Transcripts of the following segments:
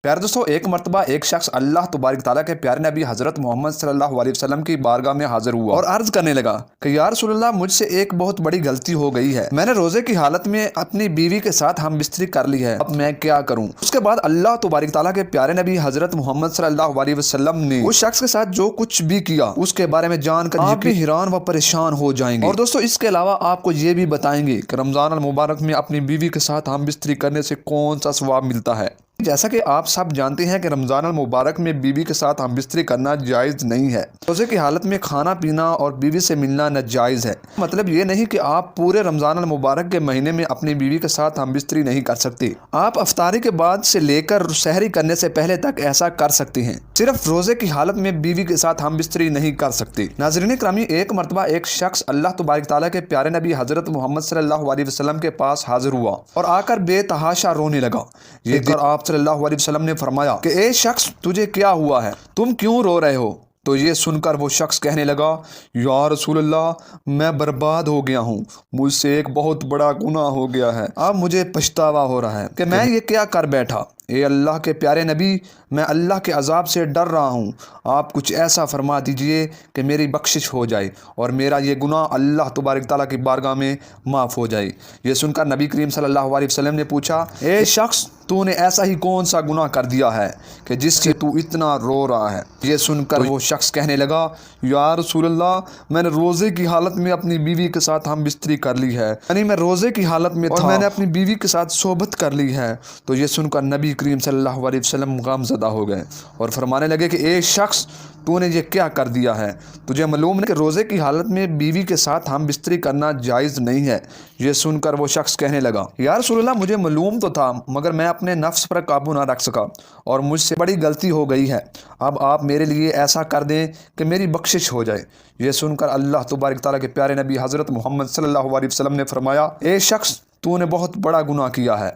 प्यारे दोस्तों, एक मरतबा एक शख्स अल्लाह तबारक ताला के प्यारे नबी हज़रत मोहम्मद सल्लल्लाहु अलैहि वसल्लम की बारगाह में हाजिर हुआ और अर्ज करने लगा कि या रसूलल्लाह, मुझसे एक बहुत बड़ी गलती हो गई है। मैंने रोजे की हालत में अपनी बीवी के साथ हम बिस्तरी कर ली है, अब मैं क्या करूं? उसके बाद अल्लाह तबारक ताला के प्यारे नबी हज़रत मोहम्मद सल्लल्लाहु अलैहि वसल्लम ने उस शख्स के साथ जो कुछ भी किया उसके बारे में जानकर आप भी हैरान व परेशान हो जाएंगे। और दोस्तों, इसके अलावा आपको ये भी बताएंगे कि रमज़ान अल मुबारक में अपनी बीवी के साथ हम बिस्तरी करने से कौन सा सवाब मिलता है। जैसा कि आप सब जानते हैं कि रमज़ान अल मुबारक में बीवी के साथ हम बिस्तरी करना जायज़ नहीं है। रोज़े की हालत में खाना पीना और बीवी से मिलना नाजायज़ है। मतलब ये नहीं कि आप पूरे रमज़ान अल मुबारक के महीने में अपनी बीवी के साथ हम बिस्तरी नहीं कर सकते। आप अफ्तारी के बाद से लेकर सहरी करने से पहले तक ऐसा कर सकते हैं, सिर्फ रोज़े की हालत में बीवी के साथ हम बिस्तरी नहीं कर सकते। नाज़रीन करामी, एक मरतबा एक शख्स अल्लाह तबारक ताला के प्यारे नबी हज़रत मोहम्मद सल्लल्लाहु अलैहि वसल्लम के पास हाजिर हुआ और आकर बेतहाशा रोने लगा। ये देखकर आप सल्लल्लाहु अलैहि वसल्लम ने फरमाया कि ए शख्स, तुझे क्या हुआ है? तुम क्यों रो रहे हो? तो ये सुनकर वो शख्स कहने लगा, या रसूलल्लाह, मैं बर्बाद हो गया हूँ, मुझसे एक बहुत बड़ा गुनाह हो गया है, अब मुझे पछतावा हो रहा है कि मैं ये क्या कर बैठा। ए अल्लाह के प्यारे नबी, मैं अल्लाह के अजाब से डर रहा हूँ, आप कुछ ऐसा फरमा दीजिए कि मेरी बख्शिश हो जाए और मेरा ये गुनाह अल्लाह तबारक ताला की बारगाह में माफ़ हो जाए। ये सुनकर नबी करीम सल्लल्लाहु अलैहि वसल्लम ने पूछा, ए शख्स, तूने ऐसा ही कौन सा गुनाह कर दिया है कि जिससे तू इतना रो रहा है? ये सुनकर वो शख्स कहने लगा, या रसूलल्लाह, मैंने रोज़े की हालत में अपनी बीवी के साथ हम बिस्तरी कर ली है, यानी मैं रोज़े की हालत में था और मैंने अपनी बीवी के साथ सोबत कर ली है। तो ये सुनकर नबी करीम सल्लल्लाहु अलैहि वसल्लम गमज़दा हो गए और फरमाने लगे कि ए शख्स, तूने ये क्या कर दिया है? तुझे मालूम है कि रोज़े की हालत में बीवी के साथ हम बिस्तरी करना जायज़ नहीं है। ये सुनकर वो शख्स कहने लगा, या रसूलल्लाह, मुझे मालूम तो था, मगर मैं अपने नफ्स पर काबू ना रख सका और मुझसे बड़ी गलती हो गई है। अब आप मेरे लिए ऐसा कर दें कि मेरी बख्शिश हो जाए। ये सुनकर अल्लाह तबारक ताला के प्यारे नबी हज़रत मोहम्मद सल्लल्लाहु अलैहि वसल्लम ने फरमाया, ए शख्स, तूने बहुत बड़ा गुनाह किया है,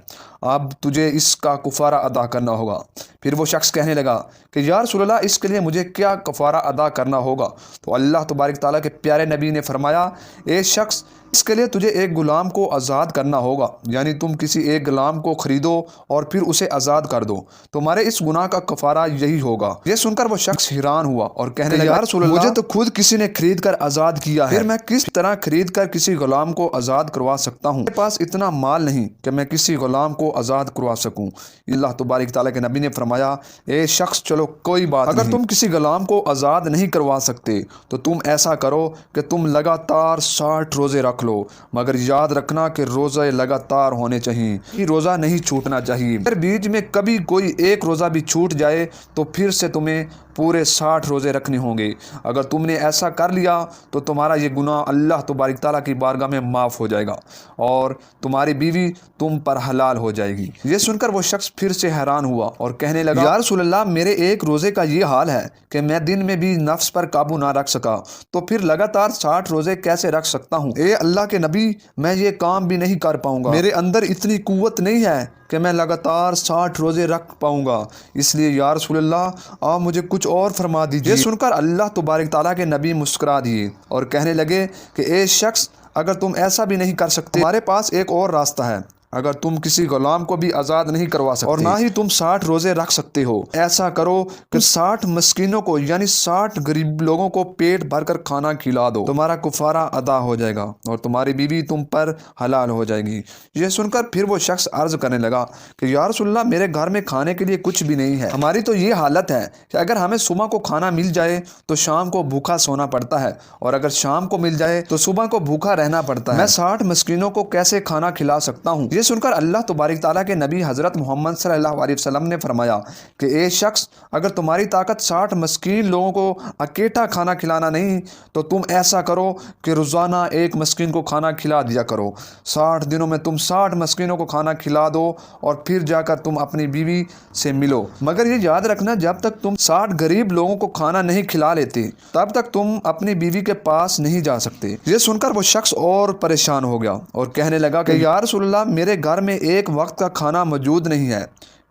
अब तुझे इसका कफ़ारा अदा करना होगा। फिर वो शख्स कहने लगा कि या रसूलल्लाह, इसके लिए मुझे क्या कफ़ारा अदा करना होगा? तो अल्लाह तबारक ताला के प्यारे नबी ने फरमाया, ए शख्स, इसके लिए तुझे एक ग़ुलाम को आज़ाद करना होगा, यानी तुम किसी एक ग़ुलाम को ख़रीदो और फिर उसे आज़ाद कर दो, तुम्हारे इस गुनाह का कफ़ारा यही होगा। ये सुनकर वो शख्स हैरान हुआ और कहने लगा, या रसूलल्लाह, मुझे तो खुद किसी ने खरीद कर आज़ाद किया है, फिर मैं किस तरह खरीद कर किसी ग़ुलाम को आज़ाद करवा सकता हूँ? मेरे पास इतना माल नहीं कि मैं किसी ग़ुलाम को आज़ाद करवा सकूँ। अल्लाह तबारक ताला के नबी ने फरमाया, ए शख्स, चलो कोई बात नहीं, अगर तुम किसी ग़ुलाम को आज़ाद नहीं करवा सकते तो तुम ऐसा करो कि तुम लगातार 60 रोज़े रख लो, मगर याद रखना कि रोज़े लगातार होने चाहिए, ये रोज़ा नहीं छूटना चाहिए। अगर बीच में कभी कोई एक रोज़ा भी छूट जाए तो फिर से तुम्हें पूरे 60 रोज़े रखने होंगे। अगर तुमने ऐसा कर लिया तो तुम्हारा ये गुनाह अल्लाह तबारक ताला की बारगाह में माफ़ हो जाएगा और तुम्हारी बीवी तुम पर हलाल हो जाएगी। ये सुनकर वो शख्स फिर से हैरान हुआ और कहने लगा, या रसूलल्लाह, मेरे एक रोज़े का ये हाल है कि मैं दिन में भी नफ्स पर काबू ना रख सका, तो फिर लगातार 60 रोज़े कैसे रख सकता हूँ? ए अल्लाह के नबी, मैं ये काम भी नहीं कर पाऊँगा, मेरे अंदर इतनी कुव्वत नहीं है कि मैं लगातार 60 रोज़े रख पाऊँगा, इसलिए या रसूलल्लाह, आप मुझे कुछ और फरमा दीजिए। ये सुनकर अल्लाह तबारक ताला के नबी मुस्कुरा दिए और कहने लगे कि ए शख्स, अगर तुम ऐसा भी नहीं कर सकते, हमारे पास एक और रास्ता है। अगर तुम किसी गुलाम को भी आज़ाद नहीं करवा सकते और ना ही तुम 60 रोज़े रख सकते हो, ऐसा करो कि 60 मस्कीनों को, यानी 60 गरीब लोगों को पेट भर कर खाना खिला दो, तुम्हारा कुफारा अदा हो जाएगा और तुम्हारी बीवी तुम पर हलाल हो जाएगी। यह सुनकर फिर वो शख्स अर्ज करने लगा कि या रसूलल्लाह, मेरे घर में खाने के लिए कुछ भी नहीं है। हमारी तो ये हालत है कि अगर हमें सुबह को खाना मिल जाए तो शाम को भूखा सोना पड़ता है, और अगर शाम को मिल जाए तो सुबह को भूखा रहना पड़ता है। मैं 60 मस्कीनों को कैसे खाना खिला सकता हूँ? ये सुनकर अल्लाह तबारक ताला के नबी हज़रत मोहम्मद सल्लल्लाहु अलैहि वसल्लम ने फरमाया कि ए शख्स, अगर तुम्हारी ताकत 60 मस्कीन लोगों को अकेटा खाना खिलाना नहीं तो तुम ऐसा करो कि रोज़ाना एक मस्कीन को खाना खिला दिया करो। 60 दिनों में तुम 60 मस्कीनों को खाना खिला दो और फिर जाकर तुम अपनी बीवी से मिलो, मगर ये याद रखना, जब तक तुम 60 गरीब लोगों को खाना नहीं खिला लेते तब तक तुम अपनी बीवी के पास नहीं जा सकते। ये सुनकर वो शख्स और परेशान हो गया और कहने लगा कि या रसूलल्लाह, मेरे घर में एक वक्त का खाना मौजूद नहीं है,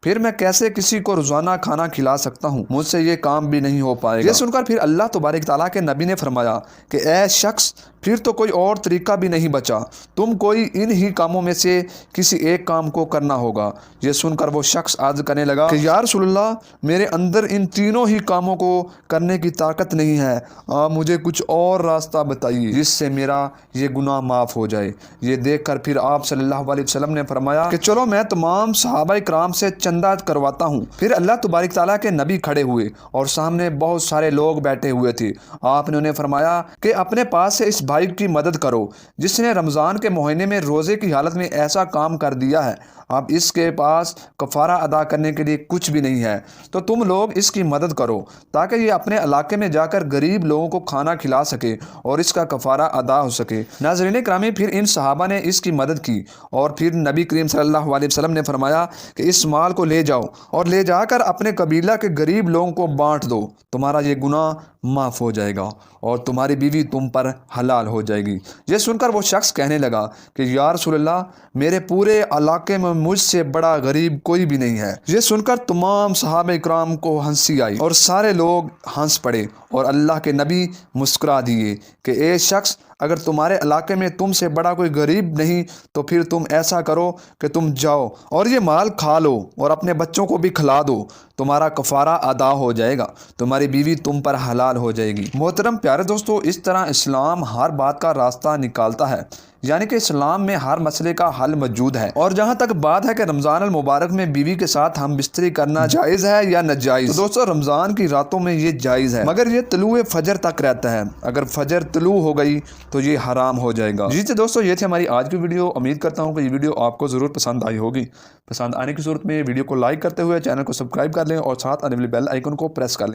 پھر میں کیسے کسی کو روزانہ کھانا کھلا سکتا ہوں؟ مجھ سے یہ کام بھی نہیں ہو پائے گا۔ یہ سن کر پھر اللہ تبارک تعالیٰ کے نبی نے فرمایا کہ اے شخص، پھر تو کوئی اور طریقہ بھی نہیں بچا، تم کوئی ان ہی کاموں میں سے کسی ایک کام کو کرنا ہوگا۔ یہ سن کر وہ شخص عرض کرنے لگا کہ یا رسول اللہ، میرے اندر ان تینوں ہی کاموں کو کرنے کی طاقت نہیں ہے، آپ مجھے کچھ اور راستہ بتائیے جس سے میرا یہ گناہ معاف ہو جائے۔ یہ دیکھ کر پھر آپ صلی اللہ علیہ وسلم نے فرمایا کہ چلو میں تمام صحابہ کرام سے چندہ کرواتا ہوں۔ پھر اللہ تبارک تعالیٰ کے نبی کھڑے ہوئے اور سامنے بہت سارے لوگ بیٹھے ہوئے تھے۔ آپ نے انہیں فرمایا کہ اپنے پاس سے اس بھائی کی مدد کرو جس نے رمضان کے مہینے میں روزے کی حالت میں ایسا کام کر دیا ہے، اب اس کے پاس کفارہ ادا کرنے کے لیے کچھ بھی نہیں ہے، تو تم لوگ اس کی مدد کرو تاکہ یہ اپنے علاقے میں جا کر غریب لوگوں کو کھانا کھلا سکے اور اس کا کفارہ ادا ہو سکے۔ ناظرین گرامی، پھر ان صحابہ نے اس کی مدد کی اور پھر نبی کریم صلی اللہ علیہ وسلم نے فرمایا کہ اس مال کو لے جاؤ اور لے جا کر اپنے قبیلہ کے غریب لوگوں کو بانٹ دو، تمہارا یہ گناہ معاف ہو جائے گا اور تمہاری بیوی تم پر حلال ہو جائے گی۔ یہ سن کر وہ شخص کہنے لگا کہ یا رسول اللہ، میرے پورے علاقے میں مجھ سے بڑا غریب کوئی بھی نہیں ہے۔ یہ سن کر تمام صحابہ اکرام کو ہنسی آئی اور سارے لوگ ہنس پڑے اور اللہ کے نبی مسکرا دیے کہ اے شخص، اگر تمہارے علاقے میں تم سے بڑا کوئی غریب نہیں تو پھر تم ایسا کرو کہ تم جاؤ اور یہ مال کھا لو اور اپنے بچوں کو بھی کھلا دو، تمہارا کفارہ ادا ہو جائے گا، تمہاری بیوی تم پر حلال ہو جائے گی۔ محترم پیارے دوستو، اس طرح اسلام ہر بات کا راستہ نکالتا ہے، یعنی کہ اسلام میں ہر مسئلے کا حل موجود ہے۔ اور جہاں تک بات ہے کہ رمضان المبارک میں بیوی کے ساتھ ہم بستری کرنا جائز ہے یا ناجائز، تو دوستو رمضان کی راتوں میں یہ جائز ہے، مگر یہ طلوع فجر تک رہتا ہے، اگر فجر طلوع ہو گئی تو یہ حرام ہو جائے گا۔ جی دوستو، یہ تھی ہماری آج کی ویڈیو۔ امید کرتا ہوں کہ یہ ویڈیو آپ کو ضرور پسند آئی ہوگی۔ پسند آنے کی صورت میں ویڈیو کو لائک کرتے ہوئے چینل کو سبسکرائب کر لیں اور ساتھ آنے والی بیل آئیکن کو پریس کر لیں۔